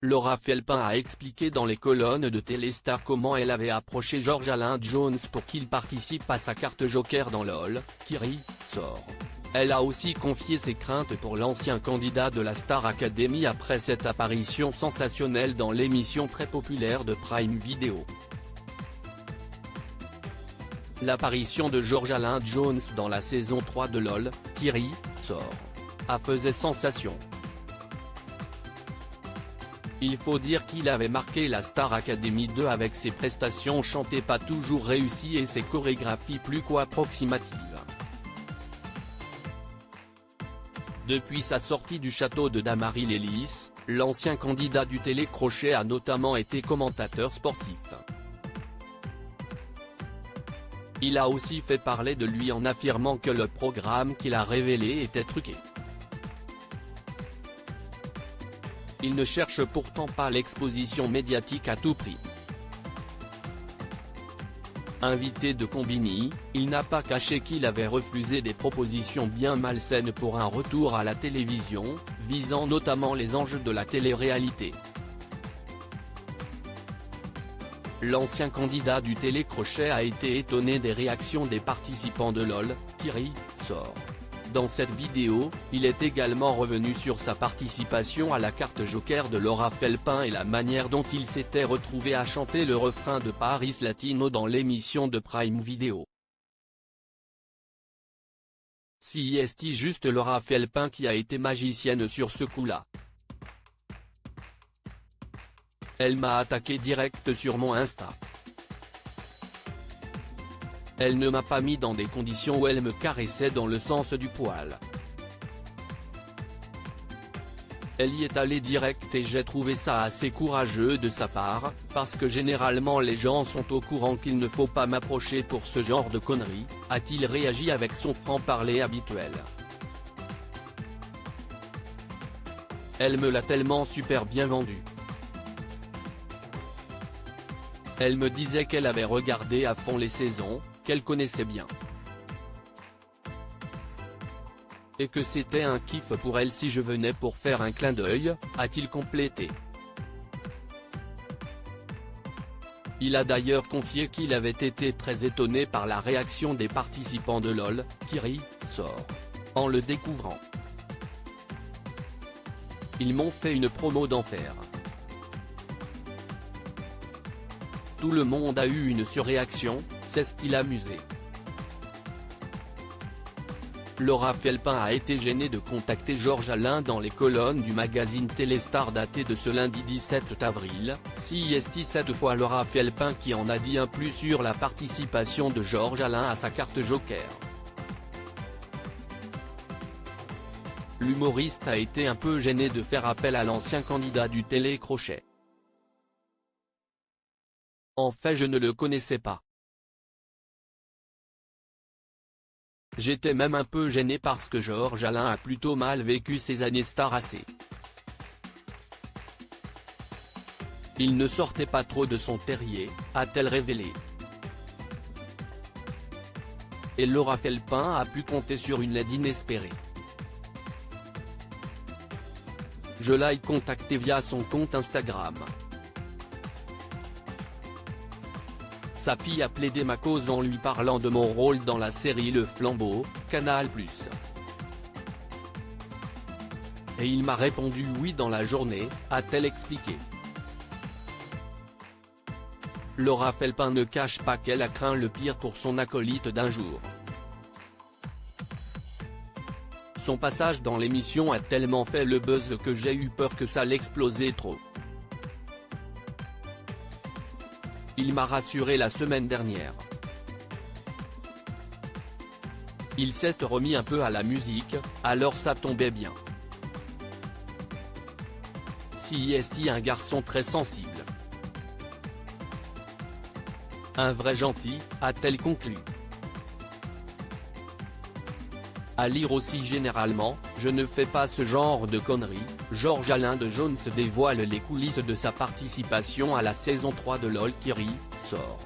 Laura Felpin a expliqué dans les colonnes de Téléstar comment elle avait approché George Alain Jones pour qu'il participe à sa carte Joker dans LOL, qui sort. Elle a aussi confié ses craintes pour l'ancien candidat de la Star Academy après cette apparition sensationnelle dans l'émission très populaire de Prime Video. L'apparition de George Alain Jones dans la saison 3 de LOL, qui sort, a fait sensation. Il faut dire qu'il avait marqué la Star Academy 2 avec ses prestations chantées pas toujours réussies et ses chorégraphies plus qu'approximatives. Depuis sa sortie du château de Damary-Lélis, l'ancien candidat du télécrochet a notamment été commentateur sportif. Il a aussi fait parler de lui en affirmant que le programme qu'il a révélé était truqué. Il ne cherche pourtant pas l'exposition médiatique à tout prix. Invité de Combini, il n'a pas caché qu'il avait refusé des propositions bien malsaines pour un retour à la télévision, visant notamment les enjeux de la télé-réalité. L'ancien candidat du télécrochet a été étonné des réactions des participants de LOL, qui sort. Dans cette vidéo, il est également revenu sur sa participation à la carte Joker de Laura Felpin et la manière dont il s'était retrouvé à chanter le refrain de Paris Latino dans l'émission de Prime Video. Si est juste Laura Felpin qui a été magicienne sur ce coup-là. Elle m'a attaqué direct sur mon Insta. Elle ne m'a pas mis dans des conditions où elle me caressait dans le sens du poil. Elle y est allée direct et j'ai trouvé ça assez courageux de sa part, parce que généralement les gens sont au courant qu'il ne faut pas m'approcher pour ce genre de conneries, a-t-il réagi avec son franc-parler habituel. Elle me l'a tellement super bien vendu. Elle me disait qu'elle avait regardé à fond les saisons, qu'elle connaissait bien. Et que c'était un kiff pour elle si je venais pour faire un clin d'œil, a-t-il complété. Il a d'ailleurs confié qu'il avait été très étonné par la réaction des participants de LOL, qui sort. En le découvrant. Ils m'ont fait une promo d'enfer. Tout le monde a eu une surréaction, s'est-il amusé. Laura Felpin a été gênée de contacter George Alain dans les colonnes du magazine Téléstar daté de ce lundi 17 avril, si est cette fois Laura Felpin qui en a dit un plus sur la participation de George Alain à sa carte Joker. L'humoriste a été un peu gêné de faire appel à l'ancien candidat du télécrochet. En fait je ne le connaissais pas. J'étais même un peu gêné parce que George Alain a plutôt mal vécu ses années Star AC. Il ne sortait pas trop de son terrier, a-t-elle révélé. Et Laura Felpin a pu compter sur une aide inespérée. Je l'ai contacté via son compte Instagram. Sa fille a plaidé ma cause en lui parlant de mon rôle dans la série Le Flambeau, Canal+. Et il m'a répondu oui dans la journée, a-t-elle expliqué. Laura Felpin ne cache pas qu'elle a craint le pire pour son acolyte d'un jour. Son passage dans l'émission a tellement fait le buzz que j'ai eu peur que ça l'explosait trop. Il m'a rassuré la semaine dernière. Il s'est remis un peu à la musique, alors ça tombait bien. Si est un garçon très sensible. Un vrai gentil, a-t-elle conclu. À lire aussi généralement, je ne fais pas ce genre de conneries, George Alain de Jones dévoile les coulisses de sa participation à la saison 3 de LOL qui sort.